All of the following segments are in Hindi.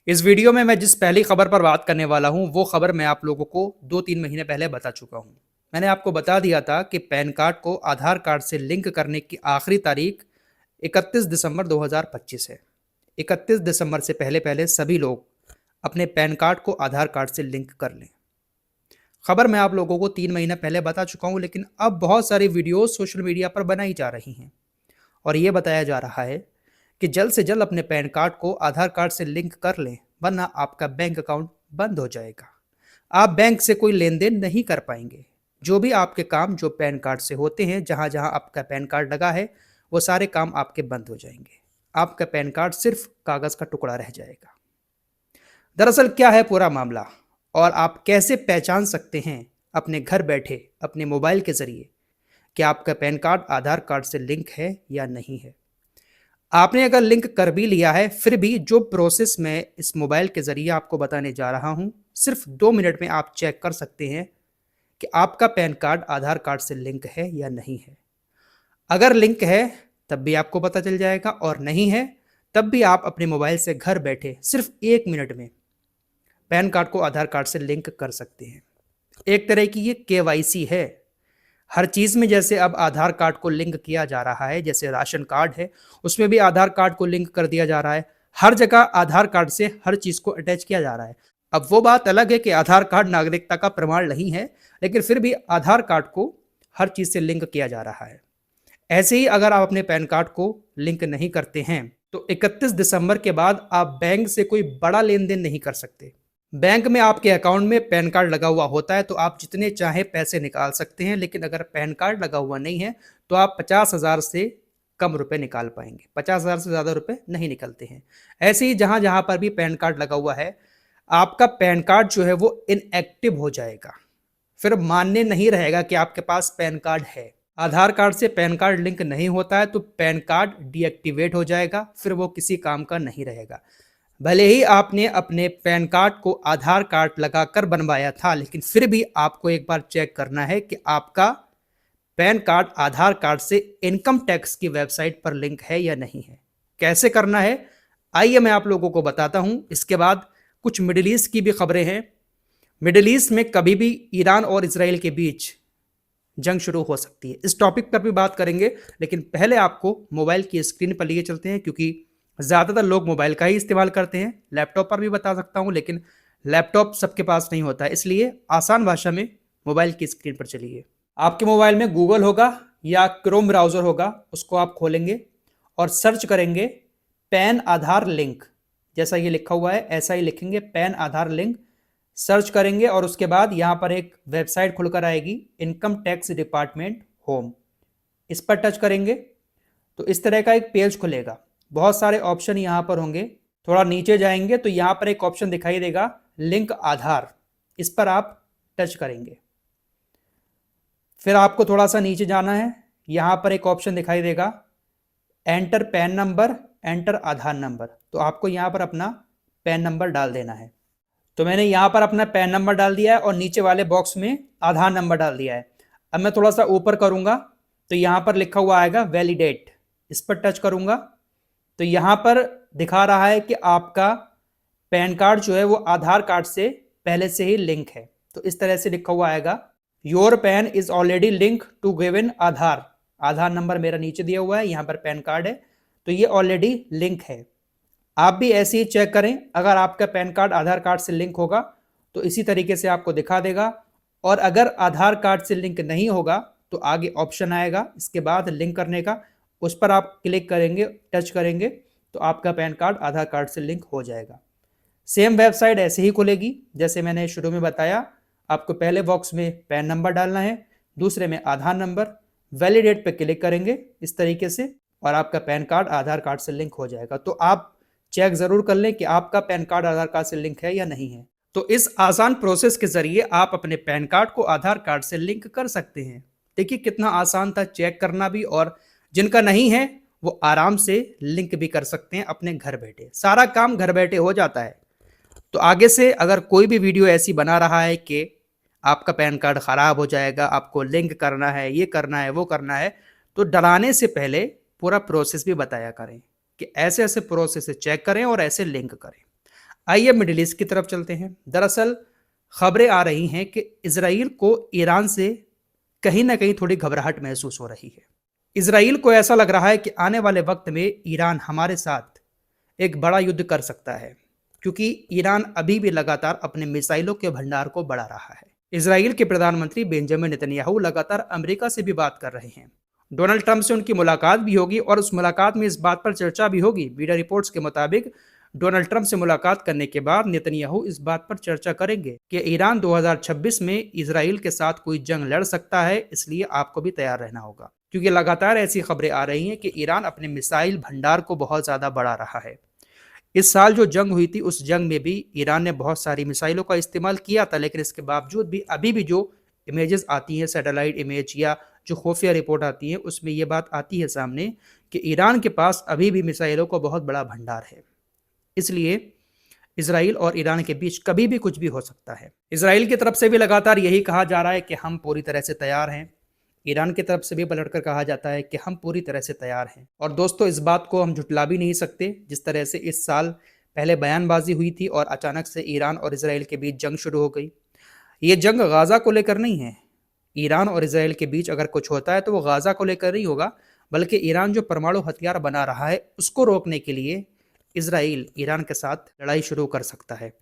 इस वीडियो में मैं जिस पहली खबर पर बात करने वाला हूं वो खबर मैं आप लोगों को 2-3 महीने पहले बता चुका हूं। मैंने आपको बता दिया था कि पैन कार्ड को आधार कार्ड से लिंक करने की आखिरी तारीख 31 दिसंबर 2025 है। 31 दिसंबर से पहले पहले सभी लोग अपने पैन कार्ड को आधार कार्ड से लिंक कर लें। खबर मैं आप लोगों को 3 महीने पहले बता चुका हूं, लेकिन अब बहुत सारी वीडियोस सोशल मीडिया पर बनाई जा रही हैं और ये बताया जा रहा है कि जल्द से जल्द अपने पैन कार्ड को आधार कार्ड से लिंक कर लें, वरना आपका बैंक अकाउंट बंद हो जाएगा। आप बैंक से कोई लेन देन नहीं कर पाएंगे। जो भी आपके काम जो पैन कार्ड से होते हैं, जहां जहां आपका पैन कार्ड लगा है, वो सारे काम आपके बंद हो जाएंगे। आपका पैन कार्ड सिर्फ कागज का टुकड़ा रह जाएगा। दरअसल क्या है पूरा मामला और आप कैसे पहचान सकते हैं अपने घर बैठे अपने मोबाइल के जरिए कि आपका पैन कार्ड आधार कार्ड से लिंक है या नहीं है। आपने अगर लिंक कर भी लिया है, फिर भी जो प्रोसेस मैं इस मोबाइल के ज़रिए आपको बताने जा रहा हूं, सिर्फ 2 मिनट में आप चेक कर सकते हैं कि आपका पैन कार्ड आधार कार्ड से लिंक है या नहीं है। अगर लिंक है तब भी आपको पता चल जाएगा, और नहीं है तब भी आप अपने मोबाइल से घर बैठे सिर्फ 1 मिनट में पैन कार्ड को आधार कार्ड से लिंक कर सकते हैं। एक तरह की ये केवाईसी है। हर चीज़ में जैसे अब आधार कार्ड को लिंक किया जा रहा है, जैसे राशन कार्ड है उसमें भी आधार कार्ड को लिंक कर दिया जा रहा है। हर जगह आधार कार्ड से हर चीज़ को अटैच किया जा रहा है। अब वो बात अलग है कि आधार कार्ड नागरिकता का प्रमाण नहीं है, लेकिन फिर भी आधार कार्ड को हर चीज़ से लिंक किया जा रहा है। ऐसे ही अगर आप अपने पैन कार्ड को लिंक नहीं करते हैं तो 31 दिसंबर के बाद आप बैंक से कोई बड़ा लेन देन नहीं कर सकते। बैंक में आपके अकाउंट में पैन कार्ड लगा हुआ होता है तो आप जितने चाहे पैसे निकाल सकते हैं, लेकिन अगर पैन कार्ड लगा हुआ नहीं है तो आप 50,000 से कम रुपए निकाल पाएंगे। 50,000 से ज़्यादा रुपए नहीं निकलते हैं। ऐसे ही जहाँ जहाँ पर भी पैन कार्ड लगा हुआ है, आपका पैन कार्ड जो है वो इनएक्टिव हो जाएगा। फिर मान्य नहीं रहेगा कि आपके पास पैन कार्ड है। आधार कार्ड से पैन कार्ड लिंक नहीं होता है तो पैन कार्ड डीएक्टिवेट हो जाएगा, फिर वो किसी काम का नहीं रहेगा। भले ही आपने अपने पैन कार्ड को आधार कार्ड लगाकर बनवाया था, लेकिन फिर भी आपको एक बार चेक करना है कि आपका पैन कार्ड आधार कार्ड से इनकम टैक्स की वेबसाइट पर लिंक है या नहीं है। कैसे करना है आइए मैं आप लोगों को बताता हूं। इसके बाद कुछ मिडिल ईस्ट की भी खबरें हैं। मिडिल ईस्ट में कभी भी ईरान और इसराइल के बीच जंग शुरू हो सकती है। इस टॉपिक पर भी बात करेंगे, लेकिन पहले आपको मोबाइल की स्क्रीन पर लिए चलते हैं, क्योंकि ज़्यादातर लोग मोबाइल का ही इस्तेमाल करते हैं। लैपटॉप पर भी बता सकता हूं, लेकिन लैपटॉप सबके पास नहीं होता है, इसलिए आसान भाषा में मोबाइल की स्क्रीन पर चलिए। आपके मोबाइल में गूगल होगा या क्रोम ब्राउज़र होगा, उसको आप खोलेंगे और सर्च करेंगे पैन आधार लिंक। जैसा ये लिखा हुआ है ऐसा ही लिखेंगे, पैन आधार लिंक। सर्च करेंगे और उसके बाद यहाँ पर एक वेबसाइट खुलकर आएगी, इनकम टैक्स डिपार्टमेंट होम। इस पर टच करेंगे तो इस तरह का एक पेज खुलेगा। बहुत सारे ऑप्शन यहाँ पर होंगे। थोड़ा नीचे जाएंगे तो यहाँ पर एक ऑप्शन दिखाई देगा, लिंक आधार। इस पर आप टच करेंगे। फिर आपको थोड़ा सा नीचे जाना है। यहाँ पर एक ऑप्शन दिखाई देगा, एंटर पैन नंबर, एंटर आधार नंबर। तो आपको यहाँ पर अपना पैन नंबर डाल देना है। तो मैंने यहाँ पर अपना पैन नंबर डाल दिया है और नीचे वाले बॉक्स में आधार नंबर डाल दिया है। अब मैं थोड़ा सा ऊपर करूँगा तो यहाँ पर लिखा हुआ आएगा वैलिडेट। इस पर टच करूँगा तो यहाँ पर दिखा रहा है कि आपका पैन कार्ड जो है वो आधार कार्ड से पहले से ही लिंक है। तो इस तरह से लिखा हुआ आएगा, your PAN is already link to given Aadhaar. Aadhaar number मेरा नीचे दिया हुआ है, यहाँ पर पैन कार्ड है तो ये ऑलरेडी लिंक है। आप भी ऐसे ही चेक करें, अगर आपका पैन कार्ड आधार कार्ड से लिंक होगा तो इसी तरीके से आपको दिखा देगा, और अगर आधार कार्ड से लिंक नहीं होगा तो आगे ऑप्शन आएगा इसके बाद लिंक करने का। उस पर आप क्लिक करेंगे, टच करेंगे तो आपका पैन कार्ड आधार कार्ड से लिंक हो जाएगा। सेम वेबसाइट ऐसे ही खुलेगी जैसे मैंने शुरू में बताया। आपको पहले बॉक्स में पैन नंबर डालना है, दूसरे में आधार नंबर, वैलिडेट पे क्लिक करेंगे इस तरीके से और आपका पैन कार्ड आधार कार्ड से लिंक हो जाएगा। तो आप चेक ज़रूर कर लें कि आपका पैन कार्ड आधार कार्ड से लिंक है या नहीं है। तो इस आसान प्रोसेस के जरिए आप अपने पैन कार्ड को आधार कार्ड से लिंक कर सकते हैं। देखिए कितना आसान था चेक करना भी, और जिनका नहीं है वो आराम से लिंक भी कर सकते हैं अपने घर बैठे। सारा काम घर बैठे हो जाता है। तो आगे से अगर कोई भी वीडियो ऐसी बना रहा है कि आपका पैन कार्ड ख़राब हो जाएगा, आपको लिंक करना है, ये करना है, वो करना है, तो डराने से पहले पूरा प्रोसेस भी बताया करें कि ऐसे ऐसे प्रोसेस से चेक करें और ऐसे लिंक करें। आइए मिडिल ईस्ट की तरफ चलते हैं। दरअसल खबरें आ रही हैं कि इसराइल को ईरान से कहीं ना कहीं थोड़ी घबराहट महसूस हो रही है। इसराइल को ऐसा लग रहा है कि आने वाले वक्त में ईरान हमारे साथ एक बड़ा युद्ध कर सकता है, क्योंकि ईरान अभी भी लगातार अपने मिसाइलों के भंडार को बढ़ा रहा है। इसराइल के प्रधानमंत्री बेंजामिन नेतन्याहू लगातार अमेरिका से भी बात कर रहे हैं। डोनाल्ड ट्रंप से उनकी मुलाकात भी होगी और उस मुलाकात में इस बात पर चर्चा भी होगी। मीडिया रिपोर्ट्स के मुताबिक डोनाल्ड ट्रंप से मुलाकात करने के बाद नेतन्याहू इस बात पर चर्चा करेंगे कि ईरान 2026 में इसराइल के साथ कोई जंग लड़ सकता है, इसलिए आपको भी तैयार रहना होगा। क्योंकि लगातार ऐसी खबरें आ रही हैं कि ईरान अपने मिसाइल भंडार को बहुत ज़्यादा बढ़ा रहा है। इस साल जो जंग हुई थी उस जंग में भी ईरान ने बहुत सारी मिसाइलों का इस्तेमाल किया था, लेकिन इसके बावजूद भी अभी भी जो इमेजेस आती हैं, सैटेलाइट इमेज या जो खुफिया रिपोर्ट आती है, उसमें ये बात आती है सामने कि ईरान के पास अभी भी मिसाइलों का बहुत बड़ा भंडार है। इसलिए इसराइल और ईरान के बीच कभी भी कुछ भी हो सकता है। इसराइल की तरफ से भी लगातार यही कहा जा रहा है कि हम पूरी तरह से तैयार हैं। ईरान की तरफ से भी पलटकर कहा जाता है कि हम पूरी तरह से तैयार हैं। और दोस्तों, इस बात को हम झुटला भी नहीं सकते। जिस तरह से इस साल पहले बयानबाजी हुई थी और अचानक से ईरान और इसराइल के बीच जंग शुरू हो गई। ये जंग गाज़ा को लेकर नहीं है। ईरान और इसराइल के बीच अगर कुछ होता है तो वो गाज़ा को लेकर नहीं होगा, बल्कि ईरान जो परमाणु हथियार बना रहा है उसको रोकने के लिए इसराइल ईरान के साथ लड़ाई शुरू कर सकता है।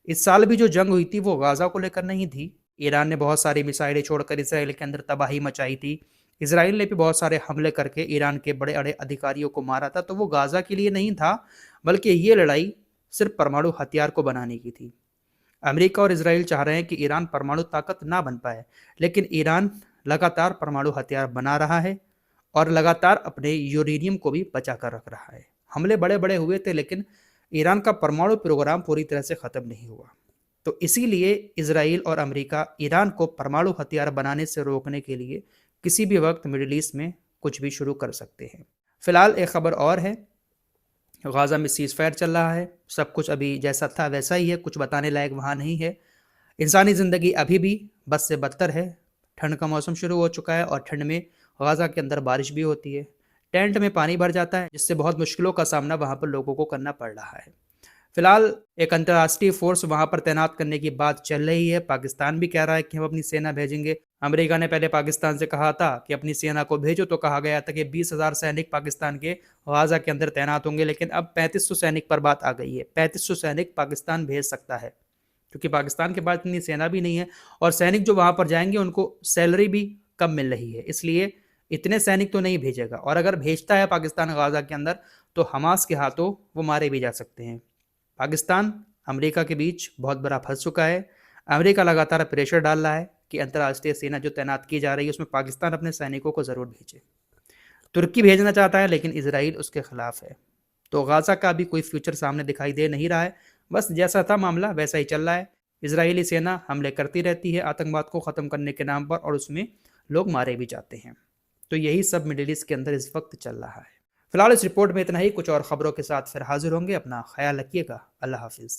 इस साल भी जो जंग हुई थी वो गाज़ा को लेकर नहीं थी। ईरान ने बहुत सारी मिसाइलें छोड़कर इसराइल के अंदर तबाही मचाई थी। इसराइल ने भी बहुत सारे हमले करके ईरान के बड़े बड़े अधिकारियों को मारा था। तो वो गाज़ा के लिए नहीं था, बल्कि ये लड़ाई सिर्फ परमाणु हथियार को बनाने की थी। अमेरिका और इसराइल चाह रहे हैं कि ईरान परमाणु ताकत ना बन पाए, लेकिन ईरान लगातार परमाणु हथियार बना रहा है और लगातार अपने यूरेनियम को भी बचा कर रख रहा है। हमले बड़े बड़े हुए थे, लेकिन ईरान का परमाणु प्रोग्राम पूरी तरह से ख़त्म नहीं हुआ। तो इसीलिए इसराइल और अमेरिका ईरान को परमाणु हथियार बनाने से रोकने के लिए किसी भी वक्त मिडिल ईस्ट में कुछ भी शुरू कर सकते हैं। फिलहाल एक खबर और है, गाज़ा में सीज़ फायर चल रहा है। सब कुछ अभी जैसा था वैसा ही है, कुछ बताने लायक वहाँ नहीं है। इंसानी ज़िंदगी अभी भी बस से बदतर है। ठंड का मौसम शुरू हो चुका है और ठंड में गाज़ा के अंदर बारिश भी होती है। टेंट में पानी भर जाता है, जिससे बहुत मुश्किलों का सामना वहाँ पर लोगों को करना पड़ रहा है। फिलहाल एक अंतर्राष्ट्रीय फोर्स वहाँ पर तैनात करने की बात चल रही है। पाकिस्तान भी कह रहा है कि हम अपनी सेना भेजेंगे। अमेरिका ने पहले पाकिस्तान से कहा था कि अपनी सेना को भेजो, तो कहा गया था कि 20,000 सैनिक पाकिस्तान के गाज़ा के अंदर तैनात होंगे, लेकिन अब 3500 सैनिक पर बात आ गई है। 3500 सैनिक पाकिस्तान भेज सकता है, क्योंकि पाकिस्तान के पास इतनी सेना भी नहीं है और सैनिक जो वहाँ पर जाएंगे उनको सैलरी भी कम मिल रही है, इसलिए इतने सैनिक तो नहीं भेजेगा। और अगर भेजता है पाकिस्तान गाज़ा के अंदर, तो हमास के हाथों वो मारे भी जा सकते हैं। पाकिस्तान अमेरिका के बीच बहुत बड़ा फंस चुका है। अमेरिका लगातार प्रेशर डाल रहा है कि अंतर्राष्ट्रीय सेना जो तैनात की जा रही है उसमें पाकिस्तान अपने सैनिकों को ज़रूर भेजे। तुर्की भेजना चाहता है, लेकिन इसराइल उसके खिलाफ है। तो गाज़ा का भी कोई फ्यूचर सामने दिखाई दे नहीं रहा है। बस जैसा था मामला वैसा ही चल रहा है। इजरायली सेना हमले करती रहती है आतंकवाद को ख़त्म करने के नाम पर, और उसमें लोग मारे भी जाते हैं। तो यही सब मिडिल ईस्ट के अंदर इस वक्त चल रहा है। फिलहाल इस रिपोर्ट में इतना ही। कुछ और खबरों के साथ फिर हाजिर होंगे। अपना ख्याल रखिएगा। अल्लाह हाफिज़।